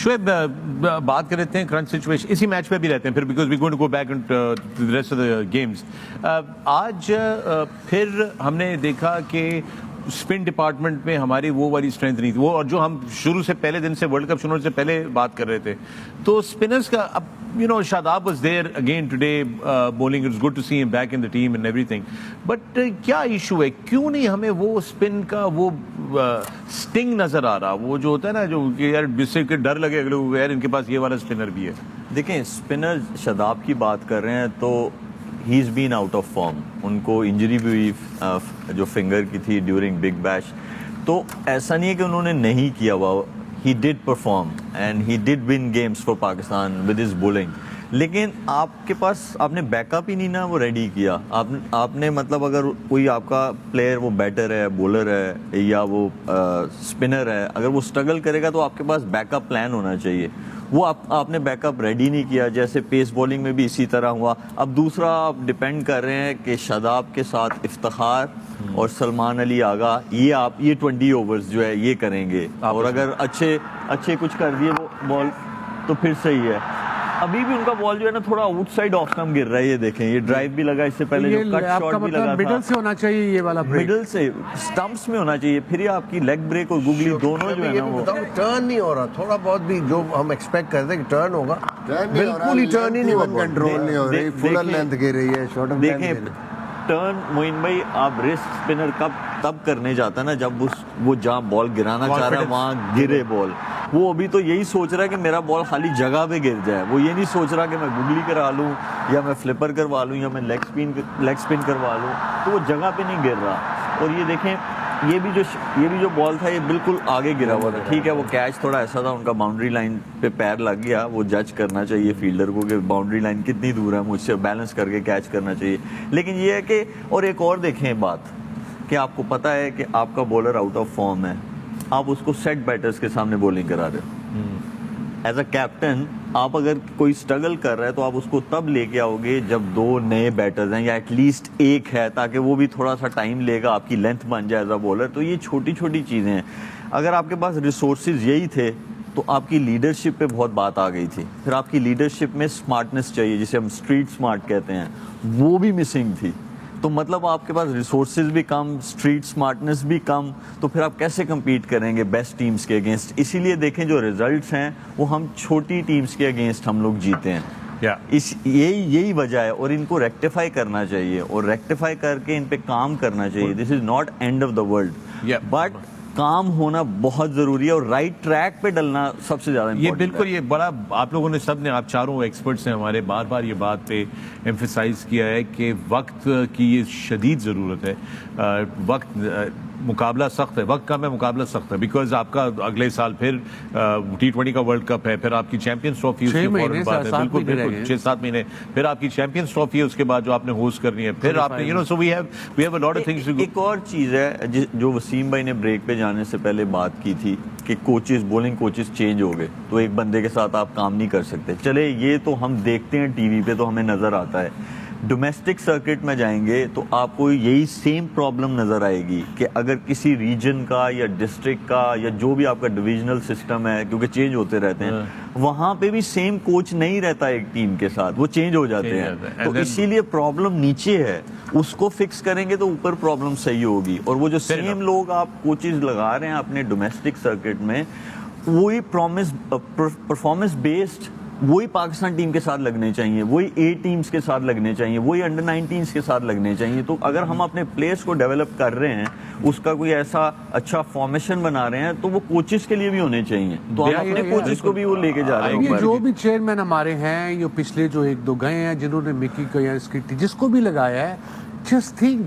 شعیب بات کر رہتے ہیں کرنٹ سچویشن اسی میچ پہ بھی رہتے ہیں پھر because we going to go back to the rest of the games. آج پھر ہم نے دیکھا کہ اسپن ڈپارٹمنٹ میں ہماری وہ والی اسٹرینتھ نہیں تھی وہ, اور جو ہم شروع سے پہلے دن سے ورلڈ کپ شروع ہونے سے پہلے بات کر رہے تھے. تو اسپنرز کا اب Shadab was there again today bowling, it's good to see him back in the team and everything. But کیا ایشو ہے, کیوں نہیں ہمیں وہ اسپن کا وہ اسٹنگ نظر آ رہا, وہ جو ہوتا ہے نا جو یار جس سے ڈر لگے اگلے کو یار ان کے پاس یہ والا اسپنر بھی ہے. دیکھیں اسپنر شاداب کی بات کر رہے ہیں تو ہی از بین آؤٹ آف فارم, ان کو انجری بھی ہوئی جو فنگر کی تھی ڈیورنگ بگ بیش. تو ایسا نہیں ہے کہ انہوں نے نہیں کیا ہوا, he did perform and he did won games for Pakistan with his bowling. لیکن آپ کے پاس آپ نے بیک اپ ہی نہیں نا وہ ریڈی کیا. آپ نے مطلب اگر کوئی آپ کا پلیئر وہ بیٹر ہے, بولر ہے یا وہ اسپنر ہے, اگر وہ اسٹرگل کرے گا تو آپ کے پاس بیک اپ پلان ہونا چاہیے. وہ آپ نے بیک اپ ریڈی نہیں کیا. جیسے پیس بولنگ میں بھی اسی طرح ہوا. اب دوسرا آپ ڈپینڈ کر رہے ہیں کہ شاداب کے ساتھ افتخار اور سلمان علی آغا یہ 20 اوورز جو ہے یہ کریں گے, اور اگر اچھے کچھ کر دیے وہ بال تو پھر صحیح ہے. ابھی بھی ان کا بال جو ہے نا تھوڑا آؤٹ سائڈ آف کم گر رہا ہے. یہ دیکھیں یہ ڈرائیو بھی لگا, اس سے پہلے جو کٹ شاٹ بھی لگا تھا مڈل سے ہونا چاہیے, یہ والا مڈل سے سٹمپس میں ہونا چاہیے. پھر یہ آپ کی لیگ بریک اور گوگلی دونوں جو ہے نا وہ ٹرن نہیں ہو رہا. تھوڑا بہت بھی جو ہم ایکسپیکٹ کرتے ہیں کہ ٹرن ہوگا, بالکل ہی ٹرن ہی نہیں ہوا, کنٹرول نہیں ہو رہی, فل لینتھ گر رہی ہے, شارٹ آف دیکھیں ٹرن. معین بھائی آپ ریسٹ اسپنر تب کرنے جاتا ہے نا جب وہ جہاں بال گرانا چاہ رہا ہے وہاں گرے بال. وہ ابھی تو یہی سوچ رہا ہے کہ میرا بال خالی جگہ پہ گر جائے. وہ یہ نہیں سوچ رہا کہ میں گوگلی کرا لوں یا میں فلپر کروا لوں یا میں لیگ اسپن کروا لوں. تو وہ جگہ پہ نہیں گر رہا. اور یہ دیکھیں یہ بھی جو بال تھا یہ بالکل آگے گرا ہوا تھا. ٹھیک ہے وہ کیچ تھوڑا ایسا تھا, ان کا باؤنڈری لائن پہ پیر لگ گیا. وہ جج کرنا چاہیے فیلڈر کو کہ باؤنڈری لائن کتنی دور ہے, مجھ سے بیلنس کر کے کیچ کرنا چاہیے. لیکن یہ ہے کہ اور ایک اور دیکھیں بات کہ آپ کو پتا ہے کہ آپ کا بولر آؤٹ آف فارم ہے, آپ اس کو سیٹ بیٹرز کے سامنے بولنگ کرا رہے ہو. ایز اے کیپٹن آپ اگر کوئی اسٹرگل کر رہا ہے تو آپ اس کو تب لے کے آؤ گے جب 2 نئے بیٹرز ہیں یا ایٹ لیسٹ ایک ہے, تاکہ وہ بھی تھوڑا سا ٹائم لے گا, آپ کی لینتھ بن جائے ایز اے بولر. تو یہ چھوٹی چھوٹی چیزیں ہیں. اگر آپ کے پاس ریسورسز یہی تھے تو آپ کی لیڈرشپ پہ بہت بات آ گئی تھی. پھر آپ کی لیڈرشپ میں سمارٹنس چاہیے, جسے ہم اسٹریٹ سمارٹ کہتے ہیں, وہ بھی مسنگ تھی. تو مطلب آپ کے پاس ریسورسز بھی کم, اسٹریٹ سمارٹنس بھی کم, تو پھر آپ کیسے کمپیٹ کریں گے بیسٹ ٹیمز کے اگینسٹ. اسی لیے دیکھیں جو ریزلٹس ہیں وہ ہم چھوٹی ٹیمز کے اگینسٹ ہم لوگ جیتے ہیں. یہی وجہ ہے, اور ان کو ریکٹیفائی کرنا چاہیے, اور ریکٹیفائی کر کے ان پہ کام کرنا چاہیے. This is not end of the world, but کام ہونا بہت ضروری ہے, اور رائٹ ٹریک پہ ڈلنا سب سے زیادہ یہ بالکل یہ بڑا آپ لوگوں نے سب نے, آپ چاروں ایکسپرٹس ہیں ہمارے, بار بار یہ بات پہ ایمفیسائز کیا ہے کہ وقت کی یہ شدید ضرورت ہے. وقت مقابلہ سخت ہے, وقت کم ہے, مقابلہ سخت ہے, بیکاز آپ کا اگلے سال پھر T20 کا ورلڈ کپ ہے, پھر آپ کی چیمپئنز ٹرافی اس کے فوراً بعد ہے, بالکل 6-7 مہینے, پھر آپ کی چیمپئنز ٹرافی ہے اس کے بعد جو آپ نے ہوسٹ کرنی ہے, پھر آپ نے so we have a lot of things. ایک اور چیز ہے جو وسیم بھائی نے بریک پہ جانے سے پہلے بات کی تھی کہ کوچز, بولنگ کوچز چینج ہو گئے, تو ایک بندے کے ساتھ آپ کام نہیں کر سکتے. چلے یہ تو ہم دیکھتے ہیں ٹی وی پہ تو ہمیں نظر آتا ہے. ڈومیسٹک سرکٹ میں جائیں گے تو آپ کو یہی سیم پرابلم نظر آئے گی کہ اگر کسی ریجن کا یا ڈسٹرکٹ کا یا جو بھی آپ کا ڈویژنل سسٹم ہے, کیونکہ چینج ہوتے رہتے ہیں, وہاں پہ بھی سیم کوچ نہیں رہتا ایک ٹیم کے ساتھ, وہ چینج ہو جاتے ہیں. تو اسی لیے پرابلم نیچے ہے, اس کو فکس کریں گے تو اوپر پرابلم صحیح ہوگی. اور وہ جو سیم لوگ آپ کوچز لگا رہے ہیں اپنے ڈومیسٹک سرکٹ میں, وہی پرفارمنس بیسڈ وہی پاکستان ٹیم کے ساتھ لگنے چاہیے, وہی اے ٹیمز کے ساتھ لگنے چاہیے, وہی انڈر-19 کے ساتھ لگنے چاہیے. تو اگر ہم اپنے پلیئرز کو ڈیولپ کر رہے ہیں, اس کا کوئی ایسا اچھا فارمیشن بنا رہے ہیں, تو وہ کوچز کے لیے بھی ہونے چاہیے. تو ہم اپنے کوچز کو بھی وہ لے کے جا رہے ہیں. یہ جو بھی چیئرمین ہمارے ہیں, یہ پچھلے جو 1-2 گئے ہیں جنہوں نے مکی کو یا اس کی جس کو بھی لگایا ہے, جسٹ تھنک